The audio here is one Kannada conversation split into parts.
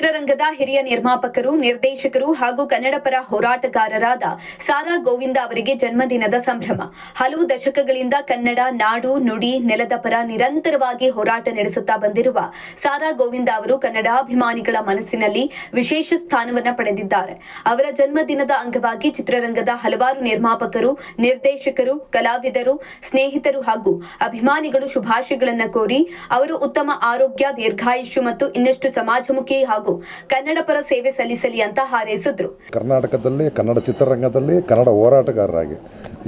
ಚಿತ್ರರಂಗದ ಹಿರಿಯ ನಿರ್ಮಾಪಕರು, ನಿರ್ದೇಶಕರು ಹಾಗೂ ಕನ್ನಡ ಪರ ಹೋರಾಟಗಾರರಾದ ಸಾರಾ ಗೋವಿಂದ ಅವರಿಗೆ ಜನ್ಮದಿನದ ಸಂಭ್ರಮ. ಹಲವು ದಶಕಗಳಿಂದ ಕನ್ನಡ ನಾಡು, ನುಡಿ, ನೆಲದ ಪರ ನಿರಂತರವಾಗಿ ಹೋರಾಟ ನಡೆಸುತ್ತಾ ಬಂದಿರುವ ಸಾರಾ ಗೋವಿಂದ ಅವರು ಕನ್ನಡಾಭಿಮಾನಿಗಳ ಮನಸ್ಸಿನಲ್ಲಿ ವಿಶೇಷ ಸ್ಥಾನವನ್ನು ಪಡೆದಿದ್ದಾರೆ. ಅವರ ಜನ್ಮದಿನದ ಅಂಗವಾಗಿ ಚಿತ್ರರಂಗದ ಹಲವಾರು ನಿರ್ಮಾಪಕರು, ನಿರ್ದೇಶಕರು, ಕಲಾವಿದರು, ಸ್ನೇಹಿತರು ಹಾಗೂ ಅಭಿಮಾನಿಗಳು ಶುಭಾಶಯಗಳನ್ನು ಕೋರಿ ಅವರು ಉತ್ತಮ ಆರೋಗ್ಯ, ದೀರ್ಘಾಯುಷ್ಯ ಮತ್ತು ಇನ್ನಷ್ಟು ಸಮಾಜಮುಖಿ ಹಾಗೂ ಕನ್ನಡ ಪರ ಸೇವೆ ಸಲ್ಲಿಸಲಿ ಅಂತ ಹಾರೈಸಿದ್ರು. ಕರ್ನಾಟಕದಲ್ಲಿ ಕನ್ನಡ ಚಿತ್ರರಂಗದಲ್ಲಿ ಕನ್ನಡ ಹೋರಾಟಗಾರರಾಗಿ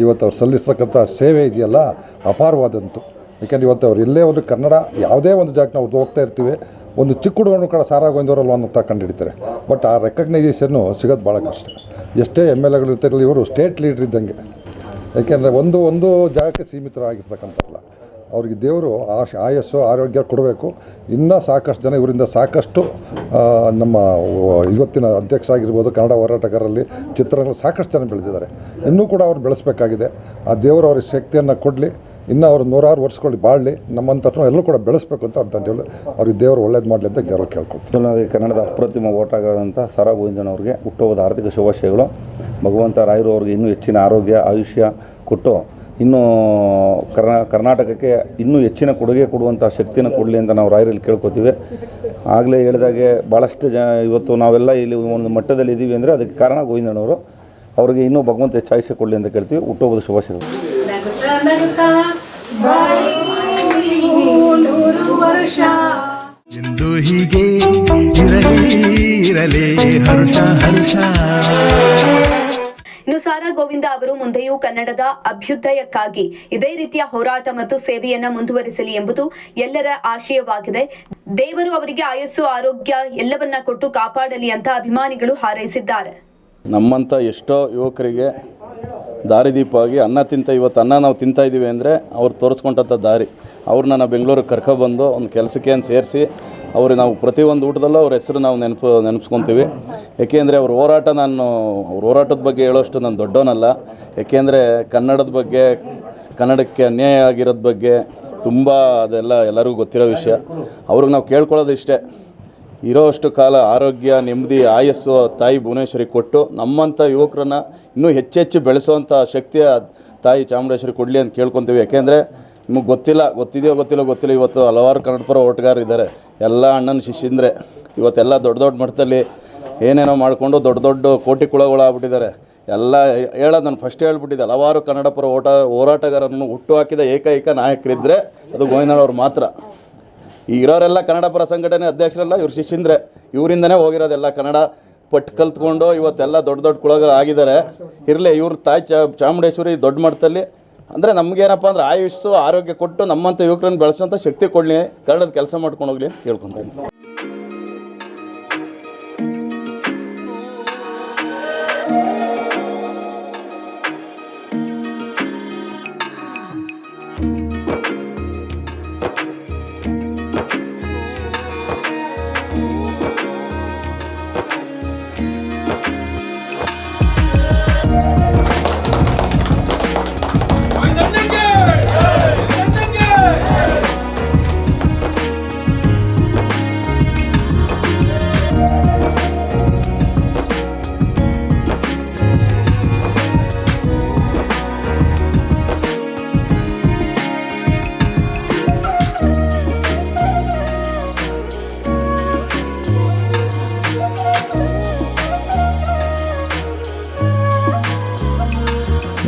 ಇವತ್ತು ಅವ್ರು ಸಲ್ಲಿಸ್ತಕ್ಕಂಥ ಸೇವೆ ಇದೆಯಲ್ಲ ಅಪಾರವಾದಂತು. ಯಾಕೆಂದರೆ ಇವತ್ತು ಅವ್ರು ಎಲ್ಲೇ ಒಂದು ಕನ್ನಡ ಯಾವುದೇ ಒಂದು ಜಾಗಕ್ಕೆ ನಾವು ಹೋಗ್ತಾ ಇರ್ತೀವಿ, ಒಂದು ಚಿಕ್ಕ ಹುಡುಗನು ಕೂಡ ಸಾರಾ ಗೋವಿಂದವರಲ್ವ ಅಂತ ಕಂಡುಹಿಡಿತಾರೆ. ಬಟ್ ಆ ರೆಕಗ್ನೈಸೇಷನ್ನು ಸಿಗೋದು ಭಾಳ ಕಷ್ಟ. ಎಷ್ಟೇ MLAಗಳು ಇರ್ತಿರಲಿ, ಇವರು ಸ್ಟೇಟ್ ಲೀಡ್ರ್ ಇದ್ದಂಗೆ. ಯಾಕೆಂದರೆ ಒಂದು ಜಾಗಕ್ಕೆ ಸೀಮಿತರಾಗಿರ್ತಕ್ಕಂಥಲ್ಲ. ಅವ್ರಿಗೆ ದೇವರು ಆಯಸ್ಸು ಆರೋಗ್ಯ ಕೊಡಬೇಕು. ಇನ್ನೂ ಸಾಕಷ್ಟು ಜನ ಇವರಿಂದ ಸಾಕಷ್ಟು ನಮ್ಮ ಇವತ್ತಿನ ಅಧ್ಯಕ್ಷರಾಗಿರ್ಬೋದು, ಕನ್ನಡ ಹೋರಾಟಗಾರರಲ್ಲಿ ಚಿತ್ರರಂಗ ಸಾಕಷ್ಟು ಜನ ಬೆಳೆದಿದ್ದಾರೆ. ಇನ್ನೂ ಕೂಡ ಅವ್ರು ಬೆಳೆಸಬೇಕಾಗಿದೆ. ಆ ದೇವರು ಅವ್ರಿಗೆ ಶಕ್ತಿಯನ್ನು ಕೊಡಲಿ, ಇನ್ನೂ ಅವರು 100 ವರ್ಷಗಳು ಬಾಳಲಿ, ನಮ್ಮಂಥವ್ರು ಎಲ್ಲರೂ ಕೂಡ ಬೆಳೆಸಬೇಕು ಅಂತ ಹೇಳಿ ಅವ್ರಿಗೆ ದೇವರು ಒಳ್ಳೇದು ಮಾಡಲಿ ಅಂತ ದೇವರು ಕೇಳ್ಕೊಳ್ತೀವಿ. ಕನ್ನಡದ ಅಪ್ರತಿಮ ಓಟಗಾರರಂಥ ಸಾರಾ ಗೋವಿಂದನವ್ರಿಗೆ ಹುಟ್ಟುಹಬ್ಬದ ಆರ್ಥಿಕ ಶುಭಾಶಯಗಳು. ಭಗವಂತ ರಾಯರು ಅವ್ರಿಗೆ ಇನ್ನೂ ಹೆಚ್ಚಿನ ಆರೋಗ್ಯ, ಆಯುಷ್ಯ ಕೊಟ್ಟು ಇನ್ನೂ ಕರ್ನಾಟಕಕ್ಕೆ ಇನ್ನೂ ಹೆಚ್ಚಿನ ಕೊಡುಗೆ ಕೊಡುವಂಥ ಶಕ್ತಿನ ಕೊಡಲಿ ಅಂತ ನಾವು ರಾಯರಲ್ಲಿ ಕೇಳ್ಕೊತೀವಿ. ಆಗಲೇ ಹೇಳಿದಾಗೆ ಭಾಳಷ್ಟು ಇವತ್ತು ನಾವೆಲ್ಲ ಇಲ್ಲಿ ಒಂದು ಮಟ್ಟದಲ್ಲಿ ಇದ್ದೀವಿ ಅಂದರೆ ಅದಕ್ಕೆ ಕಾರಣ ಗೋವಿಂದನವರು. ಅವರಿಗೆ ಇನ್ನೂ ಭಗವಂತ ಹೆಚ್ಚು ಆಯುಷ್ಯ ಕೊಡಲಿ ಅಂತ ಕೇಳ್ತೀವಿ. ಹುಟ್ಟುಹಬ್ಬದ ಶುಭಾಶಯಗಳು. ಎಂದು ಹೀಗೆ ಇರಲಿ ಹರ್ಷ ಹರ್ಷ. ಇನ್ನು ಸಾರಾ ಗೋವಿಂದ ಅವರು ಮುಂದೆಯೂ ಕನ್ನಡದ ಅಭ್ಯುದಯಕ್ಕಾಗಿ ಇದೇ ರೀತಿಯ ಹೋರಾಟ ಮತ್ತು ಸೇವೆಯನ್ನ ಮುಂದುವರಿಸಲಿ ಎಂಬುದು ಎಲ್ಲರ ಆಶಯವಾಗಿದೆ. ದೇವರು ಅವರಿಗೆ ಆಯಸ್ಸು, ಆರೋಗ್ಯ ಎಲ್ಲವನ್ನ ಕೊಟ್ಟು ಕಾಪಾಡಲಿ ಅಂತ ಅಭಿಮಾನಿಗಳು ಹಾರೈಸಿದ್ದಾರೆ. ನಮ್ಮಂಥ ಎಷ್ಟೋ ಯುವಕರಿಗೆ ದಾರಿದೀಪವಾಗಿ ಇವತ್ತು ಅನ್ನ ನಾವು ತಿಂತಾ ಇದ್ದೀವಿ ಅಂದರೆ ಅವ್ರು ತೋರಿಸ್ಕೊಂಡಂಥ ದಾರಿ. ಅವ್ರನ್ನ ನಾವು ಬೆಂಗಳೂರಿಗೆ ಕರ್ಕೊಬಂದು ಒಂದು ಕೆಲಸಕ್ಕೆ ಸೇರಿಸಿ ಅವ್ರಿಗೆ ನಾವು ಪ್ರತಿಯೊಂದು ಊಟದಲ್ಲೂ ಅವ್ರ ಹೆಸರು ನಾವು ನೆನಪಿಸ್ಕೊತೀವಿ. ಏಕೆಂದರೆ ಅವ್ರ ಹೋರಾಟದ ಬಗ್ಗೆ ಹೇಳೋಷ್ಟು ನಾನು ದೊಡ್ಡವನಲ್ಲ. ಏಕೆಂದರೆ ಕನ್ನಡದ ಬಗ್ಗೆ, ಕನ್ನಡಕ್ಕೆ ಅನ್ಯಾಯ ಆಗಿರೋದ ಬಗ್ಗೆ ತುಂಬ ಅದೆಲ್ಲ ಎಲ್ಲರಿಗೂ ಗೊತ್ತಿರೋ ವಿಷಯ. ಅವ್ರಿಗೆ ನಾವು ಕೇಳ್ಕೊಳ್ಳೋದು ಇಷ್ಟೇ, ಇರೋಷ್ಟು ಕಾಲ ಆರೋಗ್ಯ, ನೆಮ್ಮದಿ, ಆಯಸ್ಸು ತಾಯಿ ಭುವನೇಶ್ವರಿ ಕೊಟ್ಟು ನಮ್ಮಂಥ ಯುವಕರನ್ನ ಇನ್ನೂ ಹೆಚ್ಚೆಚ್ಚು ಬೆಳೆಸೋವಂಥ ಶಕ್ತಿಯ ತಾಯಿ ಚಾಮುಂಡೇಶ್ವರಿ ಕೊಡಲಿ ಅಂತ ಕೇಳ್ಕೊತೀವಿ. ಯಾಕೆಂದರೆ ನಿಮಗೆ ಗೊತ್ತಿದೆಯೋ ಗೊತ್ತಿಲ್ಲ, ಇವತ್ತು ಹಲವಾರು ಕನ್ನಡ ಪರ ಓಟಗಾರರು ಇದ್ದಾರೆ. ಎಲ್ಲ ಅಣ್ಣನ ಶಿಷ್ಯಂದ್ರೆ ಇವತ್ತೆಲ್ಲ ದೊಡ್ಡ ಮಟ್ಟದಲ್ಲಿ ಏನೇನೋ ಮಾಡಿಕೊಂಡು ದೊಡ್ಡ ಕೋಟಿ ಕುಳಗಳಾಗ್ಬಿಟ್ಟಿದ್ದಾರೆ. ಎಲ್ಲ ಹೇಳೋದು ನಾನು ಫಸ್ಟ್ ಹೇಳ್ಬಿಟ್ಟಿದ್ದೆ, ಹಲವಾರು ಕನ್ನಡ ಪರ ಹೋರಾಟಗಾರರನ್ನು ಹುಟ್ಟು ಹಾಕಿದ ಏಕೈಕ ನಾಯಕರಿದ್ದರೆ ಅದು ಗೋವಿಂದನವ್ರು ಮಾತ್ರ. ಈ ಇರೋರೆಲ್ಲ ಕನ್ನಡ ಪರ ಸಂಘಟನೆ ಅಧ್ಯಕ್ಷರೆಲ್ಲ ಇವ್ರ ಶಿಷ್ಯಂದ್ರೆ, ಇವರಿಂದನೇ ಹೋಗಿರೋದೆಲ್ಲ ಕನ್ನಡ ಪಟ್ಟು ಕಲ್ತ್ಕೊಂಡು ಇವತ್ತೆಲ್ಲ ದೊಡ್ಡ ಕುಳಗಳು ಆಗಿದ್ದಾರೆ. ಇರಲಿ, ಇವ್ರ ತಾಯಿ ಚಾಮುಂಡೇಶ್ವರಿ ದೊಡ್ಡ ಮಟ್ಟದಲ್ಲಿ ಅಂದರೆ ನಮಗೇನಪ್ಪ ಅಂದರೆ ಆಯುಷ್ಸು, ಆರೋಗ್ಯ ಕೊಟ್ಟು ನಮ್ಮಂಥ ಯುವಕರನ್ನು ಬೆಳೆಸೋಂಥ ಶಕ್ತಿ ಕೊಡಲಿ, ಕನ್ನಡದ ಕೆಲಸ ಮಾಡ್ಕೊಂಡು ಹೋಗಲಿ ಅಂತ ಕೇಳ್ಕೊತೀನಿ.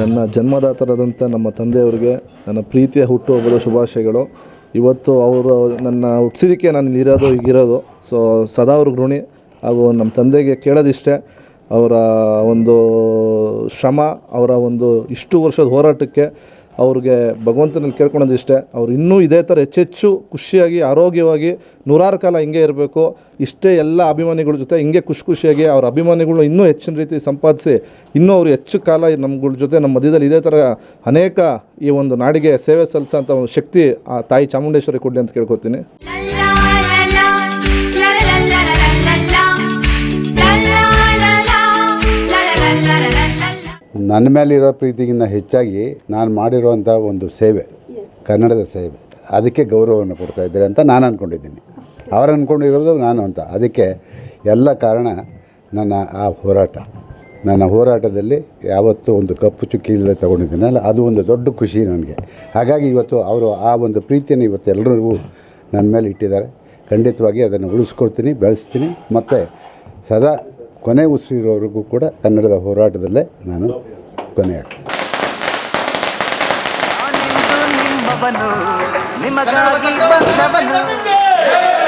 ನನ್ನ ಜನ್ಮದಾತರಾದಂಥ ನಮ್ಮ ತಂದೆಯವರಿಗೆ ನನ್ನ ಪ್ರೀತಿಯ ಹುಟ್ಟುಹಬ್ಬದ ಶುಭಾಶಯಗಳು. ಇವತ್ತು ಅವರು ನನ್ನ ಹುಟ್ಟಿಸಿದ್ದಕ್ಕೆ ನಾನು ಈಗಿರೋದು. ಸೊ ಸದಾ ಅವ್ರಿಗೆ ಋಣಿ. ಹಾಗೂ ನಮ್ಮ ತಂದೆಗೆ ಕೇಳೋದಿಷ್ಟೇ, ಅವರ ಒಂದು ಶ್ರಮ, ಅವರ ಒಂದು ಇಷ್ಟು ವರ್ಷದ ಹೋರಾಟಕ್ಕೆ ಅವ್ರಿಗೆ ಭಗವಂತನಲ್ಲಿ ಕೇಳ್ಕೊಳೋದಿಷ್ಟೇ, ಅವ್ರು ಇನ್ನೂ ಇದೇ ಥರ ಹೆಚ್ಚೆಚ್ಚು ಖುಷಿಯಾಗಿ, ಆರೋಗ್ಯವಾಗಿ 100 ಕಾಲ ಹಿಂಗೆ ಇರಬೇಕು. ಇಷ್ಟೇ ಎಲ್ಲ ಅಭಿಮಾನಿಗಳ ಜೊತೆ ಹಿಂಗೆ ಖುಷಿಯಾಗಿ ಅವ್ರ ಅಭಿಮಾನಿಗಳು ಇನ್ನೂ ಹೆಚ್ಚಿನ ರೀತಿ ಸಂಪಾದಿಸಿ ಇನ್ನೂ ಅವರು ಹೆಚ್ಚು ಕಾಲ ನಮ್ಗಳ ಜೊತೆ ನಮ್ಮ ಮಧ್ಯದಲ್ಲಿ ಇದೇ ಥರ ಅನೇಕ ಈ ಒಂದು ನಾಡಿಗೆ ಸೇವೆ ಸಲ್ಲಿಸೋಂಥ ಒಂದು ಶಕ್ತಿ ಆ ತಾಯಿ ಚಾಮುಂಡೇಶ್ವರಿ ಕೊಡಲಿ ಅಂತ ಕೇಳ್ಕೊತೀನಿ. ನನ್ನ ಮೇಲಿರೋ ಪ್ರೀತಿಗಿನ್ನ ಹೆಚ್ಚಾಗಿ ನಾನು ಮಾಡಿರುವಂಥ ಒಂದು ಸೇವೆ, ಕನ್ನಡದ ಸೇವೆ, ಅದಕ್ಕೆ ಗೌರವವನ್ನು ಕೊಡ್ತಾಯಿದ್ದಾರೆ ಅಂತ ನಾನು ಅಂದ್ಕೊಂಡಿದ್ದೀನಿ. ಅವ್ರು ಅಂದ್ಕೊಂಡಿರೋದು ನಾನು ಅಂತ. ಅದಕ್ಕೆ ಎಲ್ಲ ಕಾರಣ ನನ್ನ ಆ ಹೋರಾಟ. ನನ್ನ ಹೋರಾಟದಲ್ಲಿ ಯಾವತ್ತೂ ಒಂದು ಕಪ್ಪು ಚುಕ್ಕಿ ಇಲ್ಲದೆ ತೊಗೊಂಡಿದ್ದೀನಲ್ಲ, ಅದು ಒಂದು ದೊಡ್ಡ ಖುಷಿ ನನಗೆ. ಹಾಗಾಗಿ ಇವತ್ತು ಅವರು ಆ ಒಂದು ಪ್ರೀತಿಯನ್ನು ಇವತ್ತು ಎಲ್ಲರಿಗೂ ನನ್ನ ಮೇಲೆ ಇಟ್ಟಿದ್ದಾರೆ. ಖಂಡಿತವಾಗಿ ಅದನ್ನು ಉಳಿಸ್ಕೊಳ್ತೀನಿ, ಬೆಳೆಸ್ತೀನಿ, ಮತ್ತು ಸದಾ ಕೊನೆ ಉಸಿರಿರೋವರೆಗೂ ಕೂಡ ಕನ್ನಡದ ಹೋರಾಟದಲ್ಲೇ ನಾನು ಕೊನೆ ಆಗ್ತೀನಿ. ನಿಮ್ಮವನು ನಿಮಗಾಗಿ ಬಂದವನು